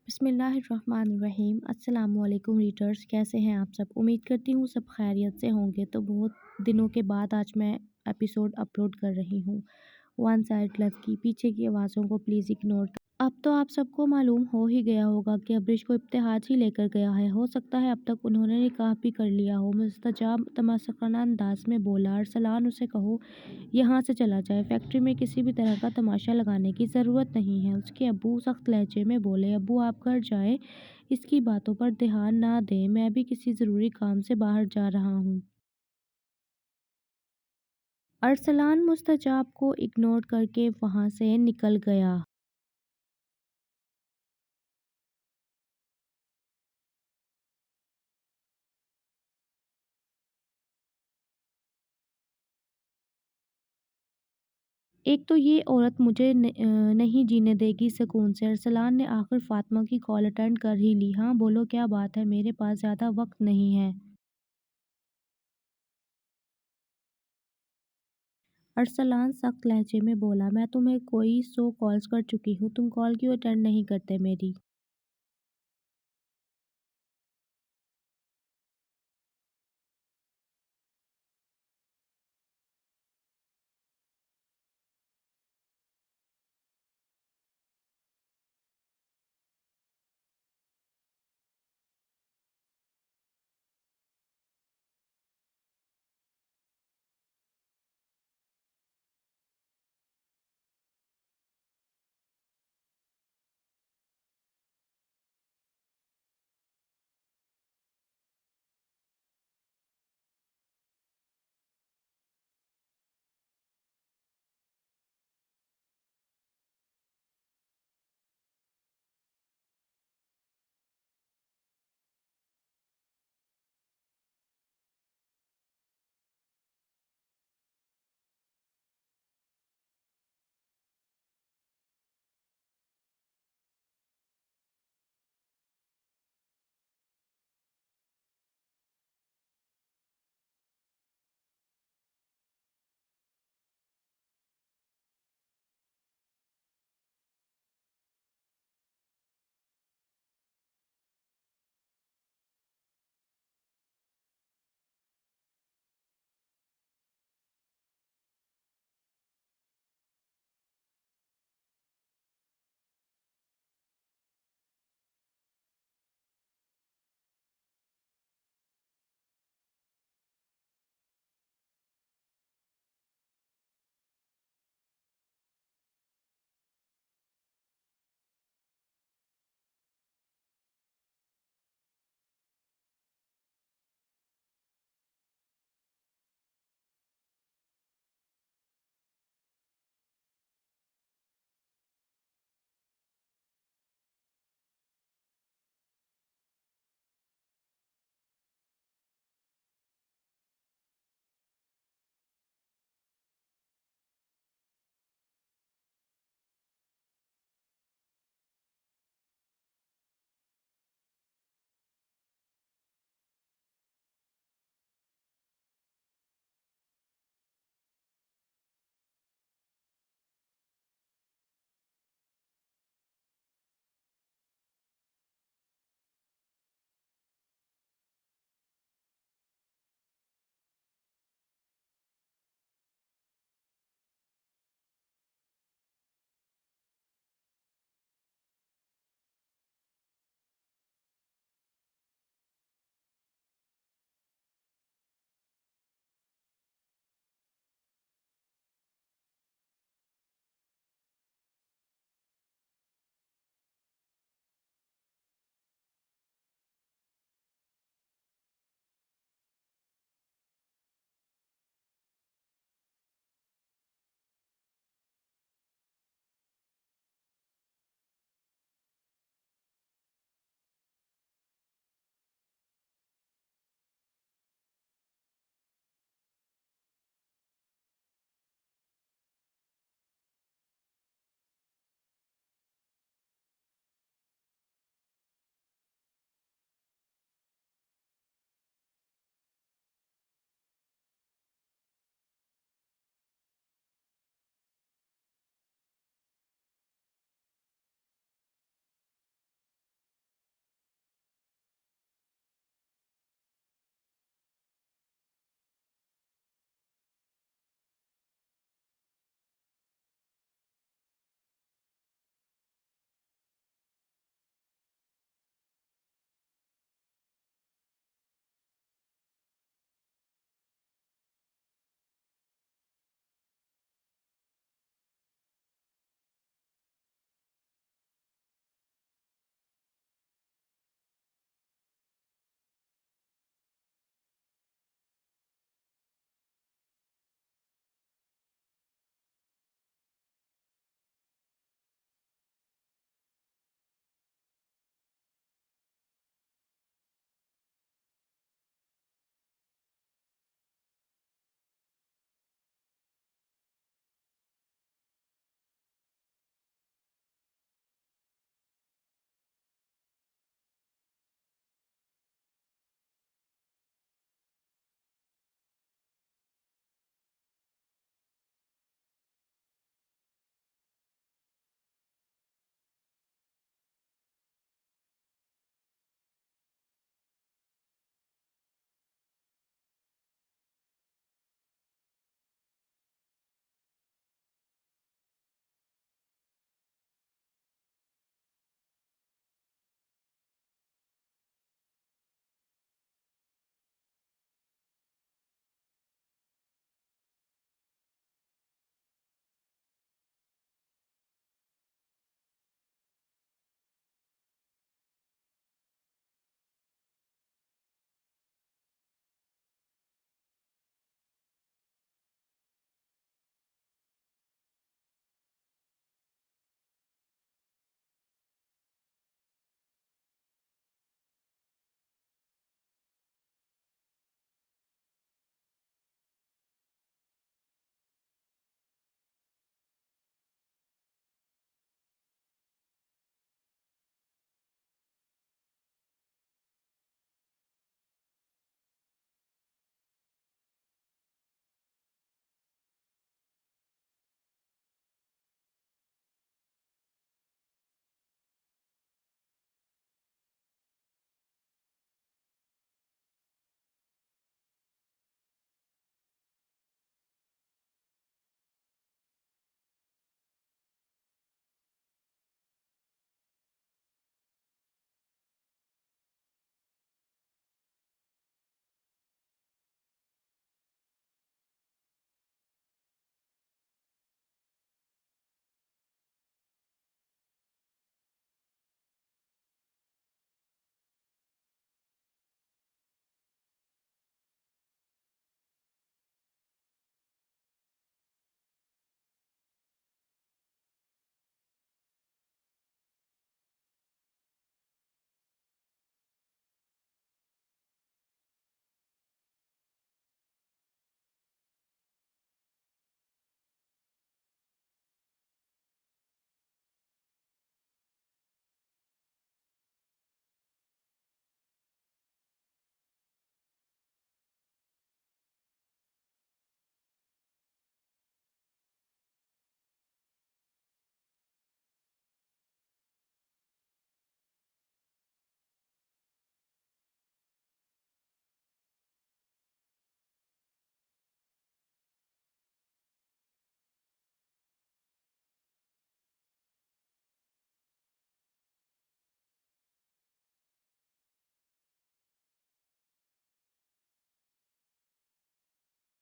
बिस्मिल्लाहिर्रहमानिर्रहीम अस्सलाम वालेकुम रीडर्स, कैसे हैं आप सब। उम्मीद करती हूँ सब खैरियत से होंगे। तो बहुत दिनों के बाद आज मैं एपिसोड अपलोड कर रही हूँ। वन साइड लव की पीछे की आवाज़ों को प्लीज़ इग्नोर। अब तो आप सबको मालूम हो ही गया होगा कि अब्रिश को इब्तिहाज ही लेकर गया है। हो सकता है अब तक उन्होंने निकाह भी कर लिया हो। मुस्तजाब तमस्कना अंदाज में बोला, अरसलान उसे कहो यहाँ से चला जाए। फैक्ट्री में किसी भी तरह का तमाशा लगाने की ज़रूरत नहीं है। उसके अब्बू सख्त लहजे में बोले, अब्बू आप घर जाएं, इसकी बातों पर ध्यान ना दें, मैं भी किसी ज़रूरी काम से बाहर जा रहा हूँ। अरसलान मुस्तजाब को इग्नोर करके वहाँ से निकल गया। एक तो ये औरत मुझे नहीं जीने देगी सुकून से। अरसलान ने आखिर फातिमा की कॉल अटेंड कर ही ली। हाँ बोलो, क्या बात है, मेरे पास ज़्यादा वक्त नहीं है। अरसलान सख्त लहजे में बोला, मैं तुम्हें कोई 100 कॉल्स कर चुकी हूँ, तुम कॉल क्यों अटेंड नहीं करते मेरी।